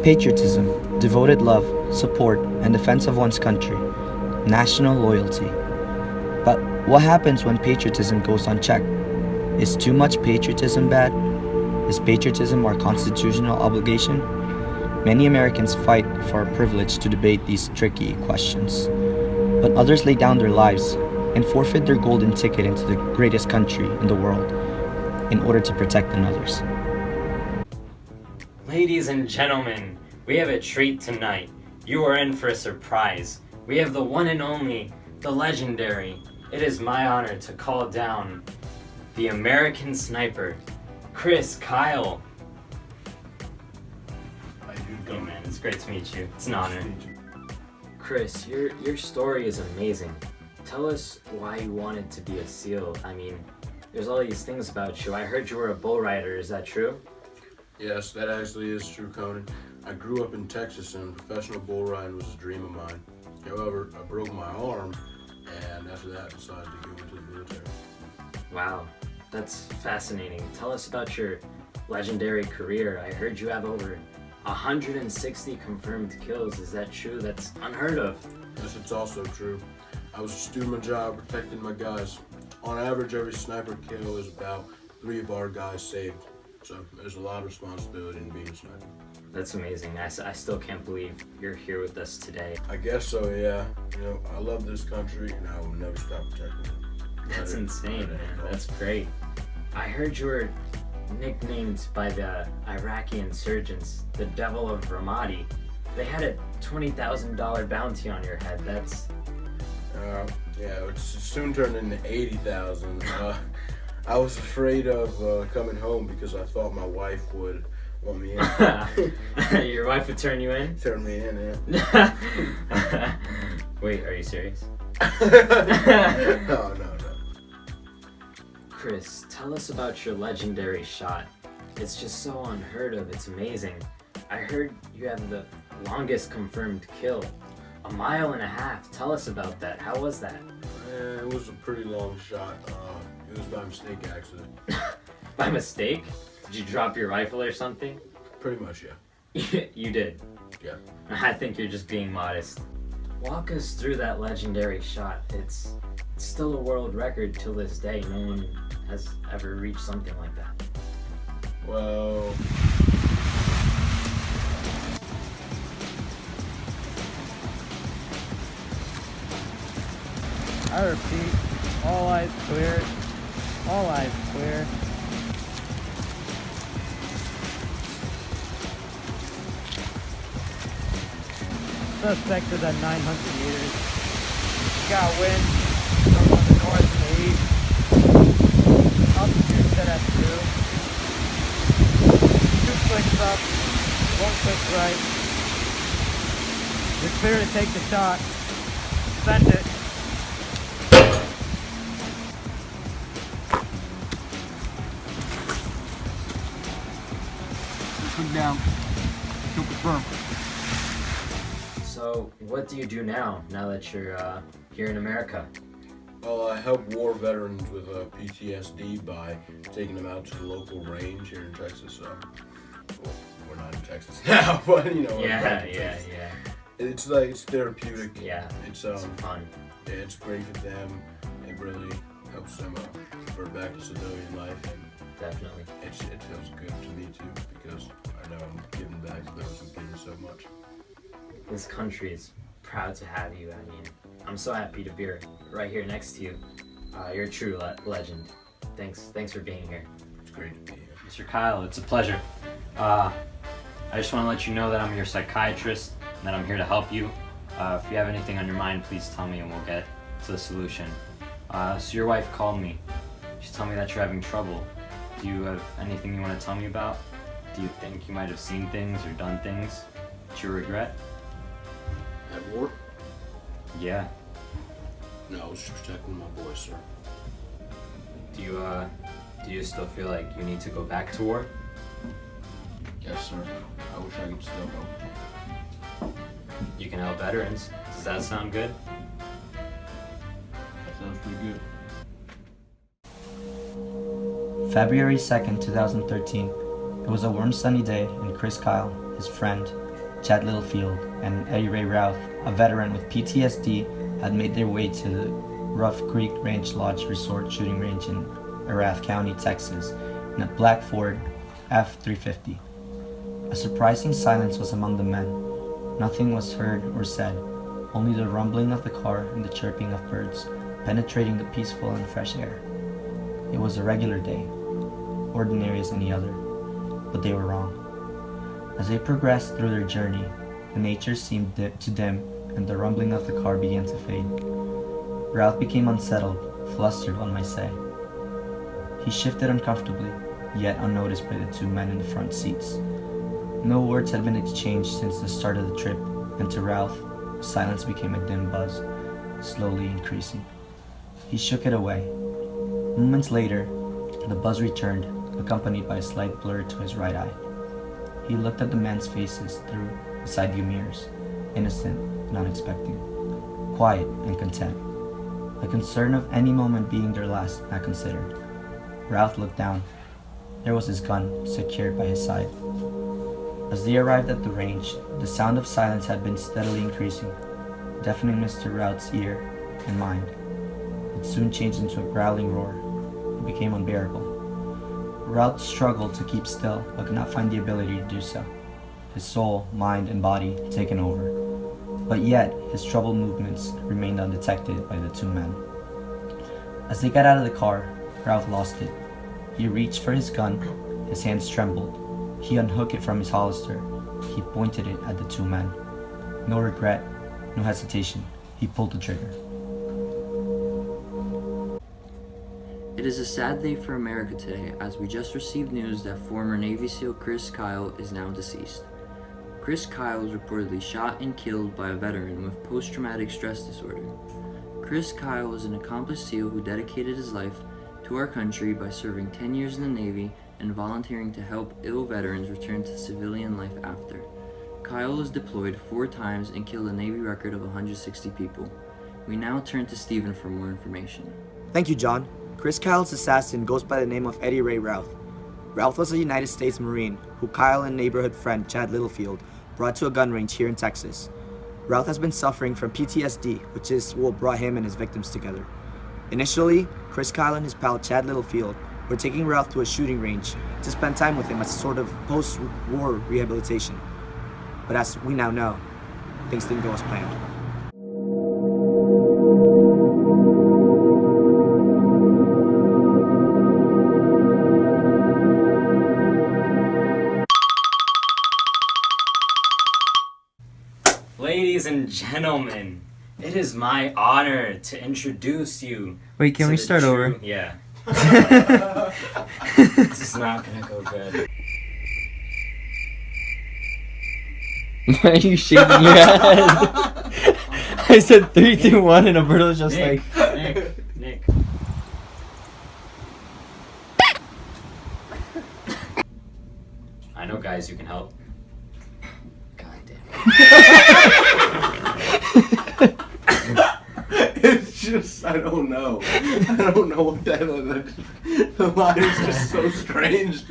Patriotism, devoted love, support, and defense of one's country. National loyalty. But what happens when patriotism goes unchecked? Is too much patriotism bad? Is patriotism our constitutional obligation? Many Americans fight for a privilege to debate these tricky questions. But others lay down their lives and forfeit their golden ticket into the greatest country in the world in order to protect another's. Ladies and gentlemen, we have a treat tonight. You are in for a surprise. We have the one and only, the legendary. It is my honor to call down the American sniper, Chris Kyle. Hey man, it's great to meet you. It's an honor. Chris, your story is amazing. Tell us why you wanted to be a SEAL. I mean, there's all these things about you. I heard you were a bull rider, is that true? Yes, that actually is true, Conan. I grew up in Texas and professional bull riding was a dream of mine. However, I broke my arm and after that I decided to go into the military. Wow, that's fascinating. Tell us about your legendary career. I heard you have over 160 confirmed kills. Is that true? That's unheard of. Yes, it's also true. I was just doing my job, protecting my guys. On average, every sniper kill is about 3 of our guys saved. So there's a lot of responsibility in being a sniper. That's amazing. I still can't believe you're here with us today. I guess so, yeah. You know, I love this country and I will never stop protecting it. That's insane, man. That's great. I heard you were nicknamed by the Iraqi insurgents the Devil of Ramadi. They had a $20,000 bounty on your head. That's... yeah, it's soon turned into 80,000. I was afraid of coming home because I thought my wife would want me in. Your wife would turn you in? Turn me in, yeah. Wait, are you serious? No. Chris, tell us about your legendary shot. It's just so unheard of. It's amazing. I heard you have the longest confirmed kill. 1.5 miles. Tell us about that. How was that? It was a pretty long shot. It was by mistake, actually. By mistake? Did you drop your rifle or something? Pretty much, yeah. You did? Yeah. I think you're just being modest. Walk us through that legendary shot. It's still a world record till this day. No one has ever reached something like that. Well... I repeat, all eyes clear. All eyes clear. Suspect is at 900 meters. Got wind from the north and the east. Altitude set at 2. 2 clicks up, 1 click right. You're clear to take the shot. Send it. Down. Don't confirm. So, what do you do now that you're here in America? Well, I help war veterans with PTSD by taking them out to the local range here in Texas. Well, we're not in Texas now, but you know. Yeah. It's like, it's therapeutic. Yeah, It's fun. Yeah, it's great for them. It really helps them revert back to civilian life, and Definitely. it feels good to me too because I know I'm giving back to those who give me so much. This country is proud to have you. I mean, I'm so happy to be right here next to you. You're a true legend. Thanks for being here. It's great to be here. Mr. Kyle, it's a pleasure. I just want to let you know that I'm your psychiatrist and that I'm here to help you. If you have anything on your mind, please tell me and we'll get to the solution. So your wife called me. She's telling me that you're having trouble. Do you have anything you want to tell me about? Do you think you might have seen things or done things that you regret? At war? Yeah. No, I was just protecting my boys, sir. Do you still feel like you need to go back to war? Yes, sir. I wish I could still help. You can help veterans. Does that sound good? That sounds pretty good. February 2nd, 2013. It was a warm sunny day and Chris Kyle, his friend, Chad Littlefield, and Eddie Ray Routh, a veteran with PTSD, had made their way to the Rough Creek Ranch Lodge Resort shooting range in Erath County, Texas, in a black Ford F-350. A surprising silence was among the men. Nothing was heard or said, only the rumbling of the car and the chirping of birds penetrating the peaceful and fresh air. It was a regular day, ordinary as any other, but they were wrong. As they progressed through their journey, the nature seemed to dim and the rumbling of the car began to fade. Ralph became unsettled, flustered, one might say. He shifted uncomfortably, yet unnoticed by the two men in the front seats. No words had been exchanged since the start of the trip, and to Ralph, silence became a dim buzz, slowly increasing. He shook it away. Moments later, the buzz returned, accompanied by a slight blur to his right eye. He looked at the men's faces through the side view mirrors, innocent and unexpected, quiet and content, the concern of any moment being their last not considered. Ralph looked down. There was his gun, secured by his side. As they arrived at the range, the sound of silence had been steadily increasing, deafening Mr. Routh's ear and mind. It soon changed into a growling roar. It became unbearable. Routh struggled to keep still, but could not find the ability to do so. His soul, mind, and body taken over. But yet, his troubled movements remained undetected by the two men. As they got out of the car, Ralph lost it. He reached for his gun. His hands trembled. He unhooked it from his holster. He pointed it at the two men. No regret, no hesitation. He pulled the trigger. It is a sad day for America today, as we just received news that former Navy SEAL Chris Kyle is now deceased. Chris Kyle was reportedly shot and killed by a veteran with post-traumatic stress disorder. Chris Kyle was an accomplished SEAL who dedicated his life to our country by serving 10 years in the Navy and volunteering to help ill veterans return to civilian life after. Kyle was deployed 4 times and killed a Navy record of 160 people. We now turn to Stephen for more information. Thank you, John. Chris Kyle's assassin goes by the name of Eddie Ray Routh. Routh was a United States Marine who Kyle and neighborhood friend Chad Littlefield brought to a gun range here in Texas. Routh has been suffering from PTSD, which is what brought him and his victims together. Initially, Chris Kyle and his pal Chad Littlefield were taking Routh to a shooting range to spend time with him as a sort of post-war rehabilitation. But as we now know, things didn't go as planned. Ladies and gentlemen, it is my honor to introduce you. Wait, can to we the start over? Yeah. This is not gonna go good. Why are you shaking your head? I said 3, 2, 1, and Alberto's just Nick, like... Nick. I know guys who can help. God damn it. It's just, I don't know. I don't know what that is. The line is just so strange.